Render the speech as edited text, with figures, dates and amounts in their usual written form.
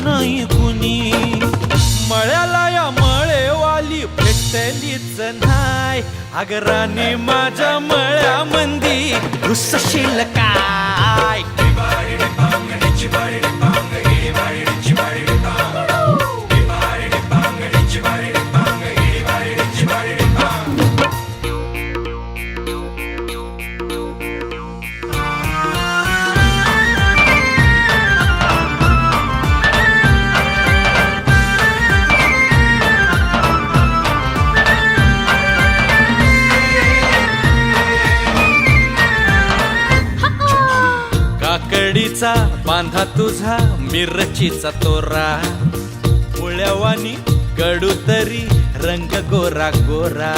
नाही कुणी. मळ्याला या मळेवाली भेटलीच नाय. अग राणी माझ्या मळ्यामंदी घुसशील काय. काकडीचा बांधा तुझा मिरचीचा तोरा. मुळ्यावानी कडू तरी रंग गोरा गोरा.